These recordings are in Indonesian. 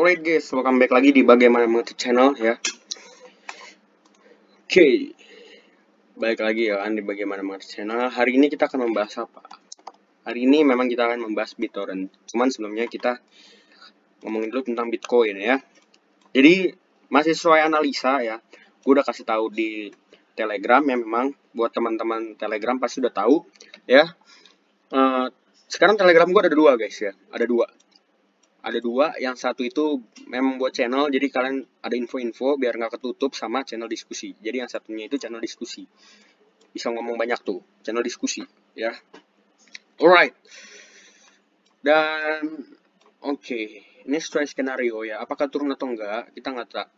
Alright guys, welcome back lagi di Bagaimana Mengerti Channel ya. Oke, balik lagi ya kan di Bagaimana Mengerti Channel. Hari ini kita akan membahas apa? Hari ini memang kita akan membahas BitTorrent. Cuman sebelumnya kita ngomongin dulu tentang Bitcoin ya. Jadi masih sesuai analisa ya. Gue udah kasih tahu di Telegram ya, memang buat teman-teman Telegram pasti udah tahu ya. Sekarang Telegram gue ada dua guys ya, ada dua, yang satu itu memang buat channel, jadi kalian ada info-info biar nggak ketutup sama channel diskusi. Jadi yang satunya itu channel diskusi, bisa ngomong banyak tuh, channel diskusi ya. Alright, dan oke, ini sesuai skenario ya, apakah turun atau enggak kita nggak tahu.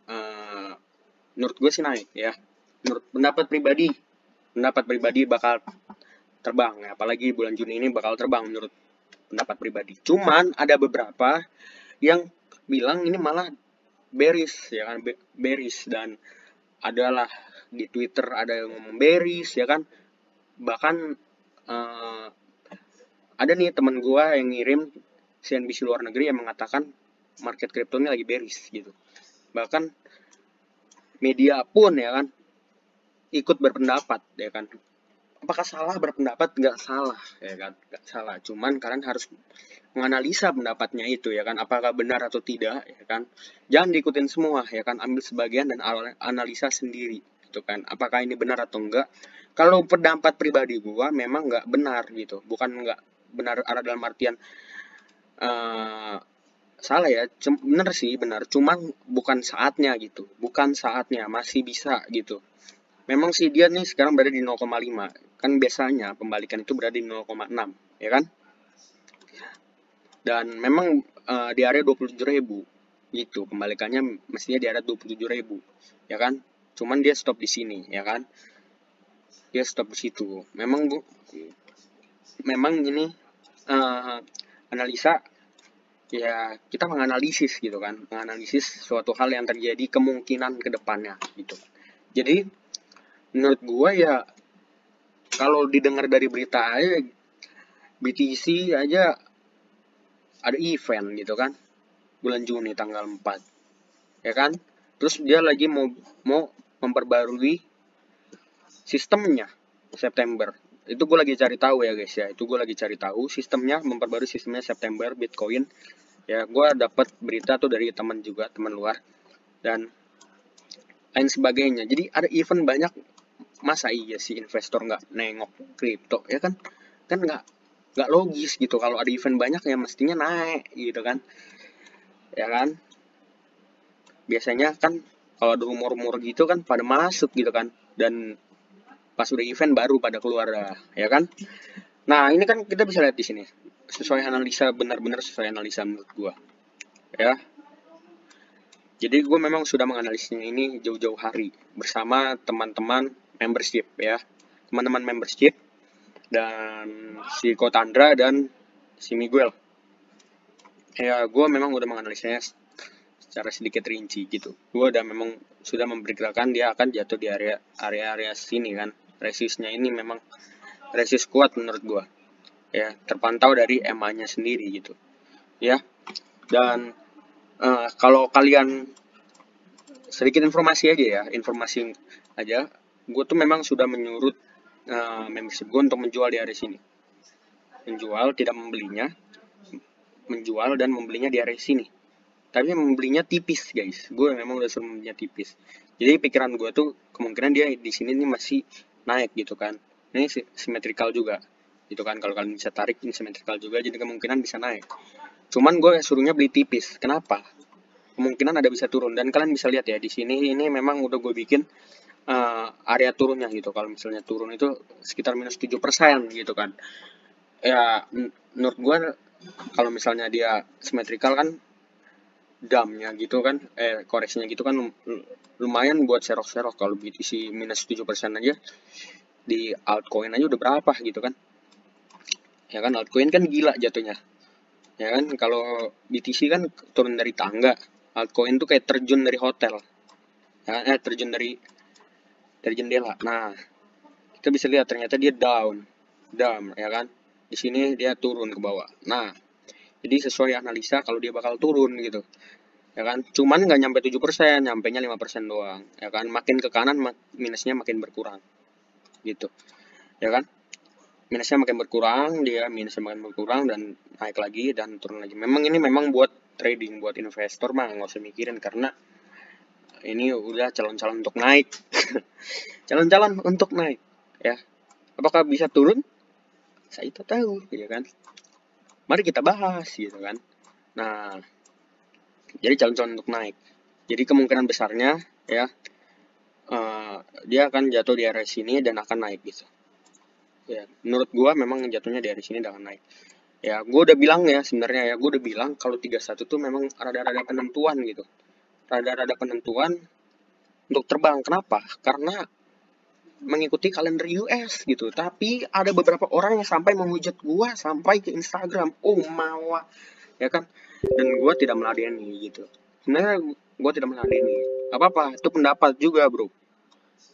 Menurut gue sih naik ya, menurut pendapat pribadi bakal terbang ya, apalagi bulan Juni ini bakal terbang menurut pendapat pribadi. Cuman ada beberapa yang bilang ini malah bearish ya kan, bearish, dan adalah di Twitter ada yang ngomong bearish ya kan. Bahkan ada nih teman gua yang ngirim CNBC luar negeri yang mengatakan market crypto ini lagi bearish gitu. Bahkan media pun ya kan ikut berpendapat ya kan. Apakah salah berpendapat? Nggak salah ya kan, nggak salah. Cuman kalian harus menganalisa pendapatnya itu ya kan, apakah benar atau tidak ya kan. Jangan diikutin semua ya kan, ambil sebagian dan analisa sendiri gitu kan, apakah ini benar atau enggak. Kalau pendapat pribadi gua memang nggak benar gitu, bukan nggak benar dalam artian salah ya, benar sih, benar, cuman bukan saatnya gitu, bukan saatnya, masih bisa gitu. Memang sih dia nih sekarang berada di 0,5. Kan biasanya pembalikan itu berada di 0,6 ya kan. Dan memang di area 27.000 gitu. Pembalikannya mestinya di area 27.000 ya kan. Cuman dia stop di sini ya kan. Dia stop di situ. Memang ini analisa ya, kita menganalisis gitu kan. Menganalisis suatu hal yang terjadi kemungkinan ke depannya gitu. Jadi menurut gua ya, kalau didengar dari berita aja, BTC aja ada event gitu kan, bulan Juni tanggal 4 ya kan. Terus dia lagi mau memperbarui sistemnya September. Itu gue lagi cari tahu ya guys ya, itu gue lagi cari tahu sistemnya, memperbarui sistemnya September Bitcoin ya. Gue dapat berita tuh dari teman juga, teman luar dan lain sebagainya. Jadi ada event banyak. Masa iya sih investor nggak nengok kripto ya kan nggak logis gitu. Kalau ada event banyak ya mestinya naik gitu kan ya kan. Biasanya kan kalau ada rumor-rumor gitu kan pada masuk gitu kan, dan pas udah event baru pada keluar ya kan. Nah ini kan kita bisa lihat di sini sesuai analisa, benar-benar sesuai analisa menurut gua ya. Jadi gue memang sudah menganalisnya ini jauh-jauh hari bersama teman-teman membership ya, teman-teman membership dan si Kotandra dan si Miguel ya. Gue memang udah menganalisanya secara sedikit rinci gitu. Gue udah memang sudah memperkirakan dia akan jatuh di area sini kan. Resistnya ini memang resist kuat menurut gue ya, terpantau dari EMA-nya sendiri gitu ya. Dan kalau kalian sedikit informasi aja, gue tuh memang sudah menyuruh membership gue untuk menjual di area sini, tidak membelinya, menjual dan membelinya di area sini. Tapi membelinya tipis guys, gue memang udah suruh membelinya tipis. Jadi pikiran gue tuh kemungkinan dia di sini nih masih naik gitu kan. Ini simetrikal juga gitu kan, kalau kalian bisa tarik ini simetrikal juga, jadi kemungkinan bisa naik. Cuman gue suruhnya beli tipis. Kenapa? Kemungkinan ada bisa turun, dan kalian bisa lihat ya di sini ini memang udah gue bikin area turunnya gitu. Kalau misalnya turun itu sekitar minus 7% gitu kan. Ya menurut gue kalau misalnya dia simetrikal kan, damnya gitu kan, koreksinya gitu kan lumayan buat serok-serok. Kalau BTC minus 7% aja, di altcoin aja udah berapa gitu kan ya kan. Altcoin kan gila jatuhnya ya kan. Kalau BTC kan turun dari tangga, altcoin tuh kayak terjun dari hotel ya, terjun dari jendela. Nah kita bisa lihat ternyata dia down ya kan. Di sini dia turun ke bawah. Nah jadi sesuai analisa kalau dia bakal turun gitu. ya kan, cuman nggak nyampe 7%, nyampenya 5% doang, ya kan, makin ke kanan minusnya makin berkurang gitu, ya kan, minusnya makin berkurang, dia minusnya makin berkurang dan naik lagi dan turun lagi. Memang ini memang buat trading, buat investor mah nggak usah mikirin, karena ini udah calon-calon untuk naik. Calon-calon untuk naik, ya. Apakah bisa turun? Saya tak tahu, ya kan. Mari kita bahas, gitu kan. Nah, jadi calon-calon untuk naik. Jadi kemungkinan besarnya, ya, dia akan jatuh di area sini dan akan naik, gitu. Ya, menurut gua memang jatuhnya di area sini dan akan naik. Ya, gue udah bilang ya sebenarnya ya, gue udah bilang kalau 31 tuh memang rada-rada penentuan gitu. Rada-rada penentuan untuk terbang. Kenapa? Karena mengikuti kalender US gitu. Tapi ada beberapa orang yang sampai menghujat gue sampai ke Instagram. Oh, mawa. Ya kan? Dan gue tidak meladeni gitu. Sebenarnya gue tidak meladeni. Apa-apa, itu pendapat juga, bro.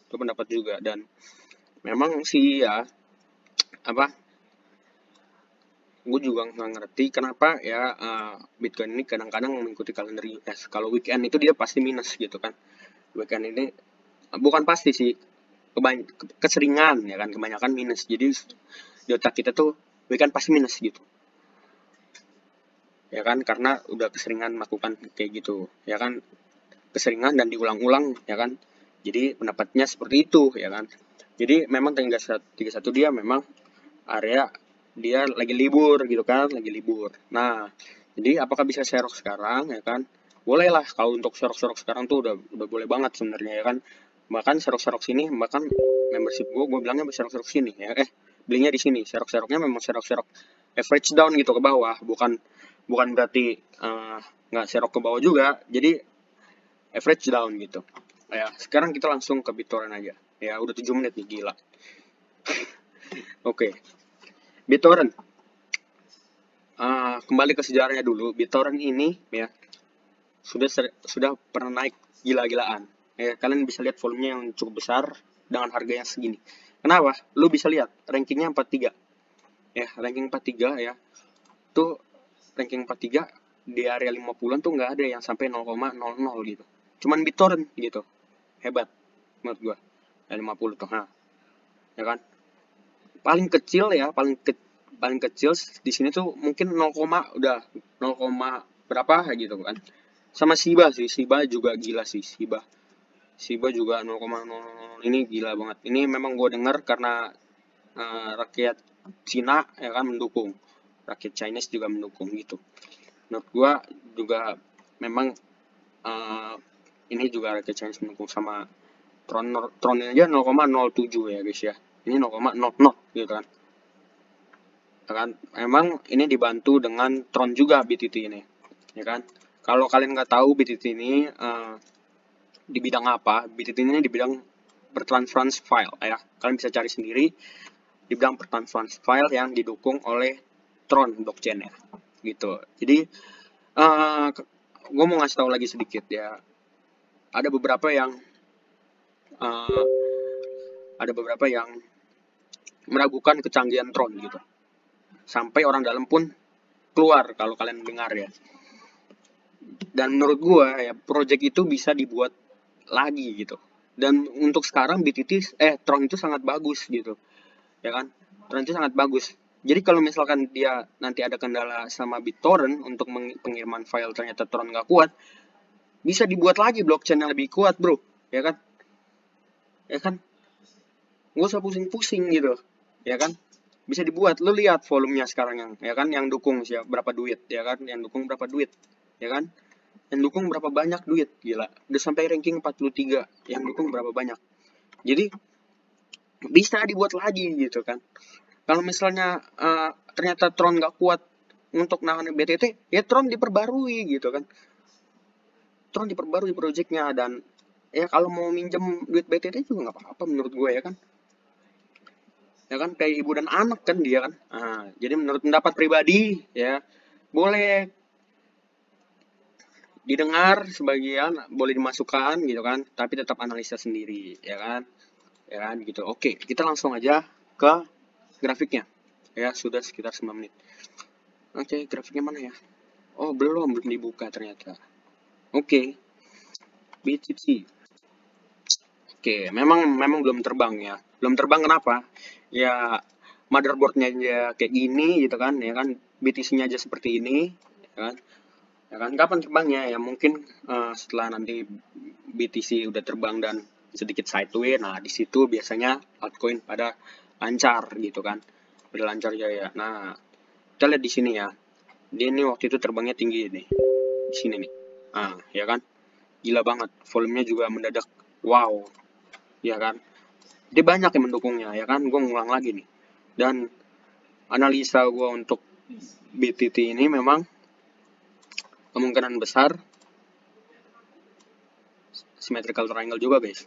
Itu pendapat juga. Dan memang sih ya, apa, gue juga nggak ngerti kenapa ya Bitcoin ini kadang-kadang mengikuti kalender US. Kalau weekend itu dia pasti minus gitu kan. Weekend ini bukan pasti sih, keseringan ya kan, kebanyakan minus. Jadi di otak kita tuh weekend pasti minus gitu. Ya kan, karena udah keseringan melakukan kayak gitu. Ya kan, keseringan dan diulang-ulang ya kan. Jadi pendapatnya seperti itu ya kan. Jadi memang 31 dia memang area dia lagi libur gitu kan, lagi libur. Nah, jadi apakah bisa serok sekarang ya kan? Boleh lah, kalau untuk serok-serok sekarang tuh udah boleh banget sebenarnya ya kan. Bahkan serok-serok sini, bahkan membership gue bilangnya serok-serok sini ya. Belinya di sini. Serok-seroknya memang serok-serok average down gitu ke bawah, bukan bukan berarti nggak serok ke bawah juga. Jadi average down gitu. Ya, sekarang kita langsung ke BitTorrent aja. Ya, udah 7 menit nih, gila. Oke. BitTorrent. Kembali ke sejarahnya dulu. BitTorrent ini ya sudah pernah naik gila-gilaan. Ya, kalian bisa lihat volumenya yang cukup besar dengan harga yang segini. Kenapa? Lu bisa lihat rankingnya 43. Ya, ranking 43 ya. Tuh ranking 43 di area 50-an tuh nggak ada yang sampai 0,00 gitu. Cuman BitTorrent gitu. Hebat menurut gua. Ya, 50 tuh. Nah, ya kan? Paling kecil ya, paling kecil di sini tuh mungkin 0, udah 0, berapa gitu kan. Sama Shiba sih, Shiba juga gila sih, Shiba juga 0,00 ini gila banget. Ini memang gue dengar karena rakyat Cina ya kan mendukung, rakyat Chinese juga mendukung gitu. Menurut gue juga memang ini juga rakyat Chinese mendukung. Sama Tron aja 0,07 ya guys ya. Ini 0,00 gitu kan. Ya kan, emang ini dibantu dengan Tron juga BTT ini, ya kan. Kalau kalian nggak tahu BTT ini di bidang apa, BTT ini di bidang pertransferan file ya. Kalian bisa cari sendiri di bidang pertransferan file yang didukung oleh Tron blockchain ya, gitu. Jadi gue mau ngasih tahu lagi sedikit ya. Ada beberapa yang meragukan kecanggihan Tron gitu. Sampai orang dalam pun keluar kalau kalian dengar ya. Dan menurut gue ya, project itu bisa dibuat lagi gitu. Dan untuk sekarang Tron itu sangat bagus gitu, ya kan. Tron itu sangat bagus. Jadi kalau misalkan dia nanti ada kendala sama BitTorrent untuk pengiriman file, ternyata Tron nggak kuat, bisa dibuat lagi blockchain yang lebih kuat, bro, ya kan. Ya kan, nggak usah pusing-pusing gitu, ya kan. Bisa dibuat. Lu lihat volumenya sekarang ya kan, yang dukung siapa, berapa duit, ya kan, yang dukung berapa duit, ya kan. Yang dukung berapa banyak duit, gila. Udah sampai ranking 43, yang dukung berapa banyak. Jadi bisa dibuat lagi gitu kan. Kalau misalnya ternyata Tron nggak kuat untuk nahan BTT, ya Tron diperbarui gitu kan. Tron diperbarui projectnya, dan ya kalau mau minjem duit BTT juga nggak apa-apa menurut gue ya kan. Ya kan, kayak ibu dan anak kan dia kan. Jadi menurut pendapat pribadi ya, boleh didengar sebagian, boleh dimasukkan gitu kan, tapi tetap analisa sendiri ya kan. Ya kan gitu. Oke, kita langsung aja ke grafiknya. Ya, sudah sekitar 9 menit. Oke, grafiknya mana ya? Oh, belum dibuka ternyata. Oke, BTT. Oke, memang belum terbang ya. Belum terbang kenapa? Ya motherboardnya aja kayak gini gitu kan, ya kan. BTC-nya aja seperti ini, ya kan. Ya kan, kapan terbangnya? Ya mungkin setelah nanti BTC udah terbang dan sedikit sideways. Nah, di situ biasanya altcoin pada lancar gitu kan. Udah lancar jaya. Nah, kita lihat di sini ya. Dia ini waktu itu terbangnya tinggi nih. Di sini nih. Ah, ya kan? Gila banget. Volumenya juga mendadak. Wow, ya kan? Dia banyak yang mendukungnya, ya kan? Gue ngulang lagi nih. Dan analisa gue untuk BTT ini memang kemungkinan besar symmetrical triangle juga, guys.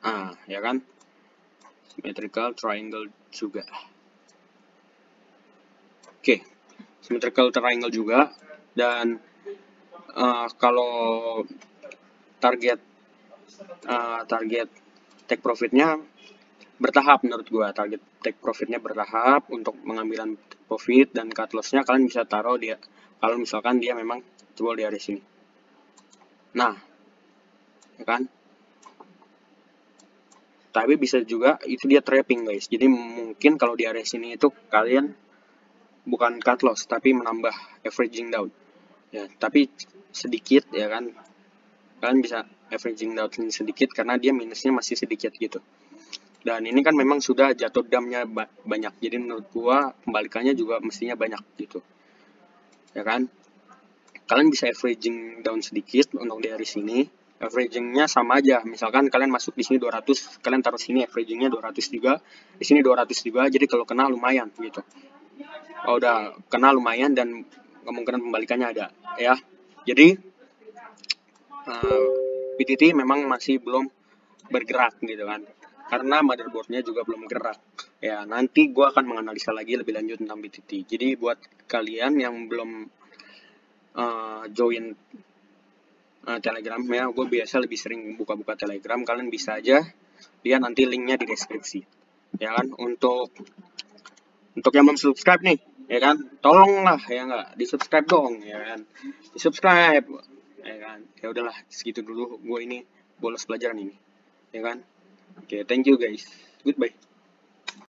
Ah, ya kan? Symmetrical triangle juga. Oke, symmetrical triangle juga. Dan kalau target target take profitnya bertahap menurut gua. Target take profitnya bertahap untuk mengambilan profit, dan cut lossnya kalian bisa taruh dia kalau misalkan dia memang jebol di area sini. Nah, ya kan? Tapi bisa juga itu dia trapping, guys. Jadi mungkin kalau di area sini itu kalian bukan cut loss tapi menambah averaging down. Ya, tapi sedikit ya kan. Kalian bisa averaging down sedikit karena dia minusnya masih sedikit gitu. Dan ini kan memang sudah jatuh damnya banyak. Jadi menurut gua kembalikannya juga mestinya banyak gitu. Ya kan? Kalian bisa averaging down sedikit untuk di area sini. Averagingnya sama aja. Misalkan kalian masuk di sini 200, kalian taruh sini averagingnya 200 juga, di sini 200 juga. Jadi kalau kena lumayan gitu. Oh, udah kena lumayan dan kemungkinan pembalikannya ada ya. Jadi PTT memang masih belum bergerak gitu kan. Karena motherboardnya juga belum gerak. Ya, nanti gue akan menganalisa lagi lebih lanjut tentang BTT. Jadi buat kalian yang belum join Telegram ya, gue biasa lebih sering buka-buka Telegram. Kalian bisa aja lihat nanti linknya di deskripsi. Ya kan, untuk yang belum subscribe nih, ya kan, tolonglah ya nggak di subscribe dong, ya kan, di subscribe, ya kan. Ya udahlah, segitu dulu gue ini bolos pelajaran ini, ya kan. Oke, thank you guys, goodbye.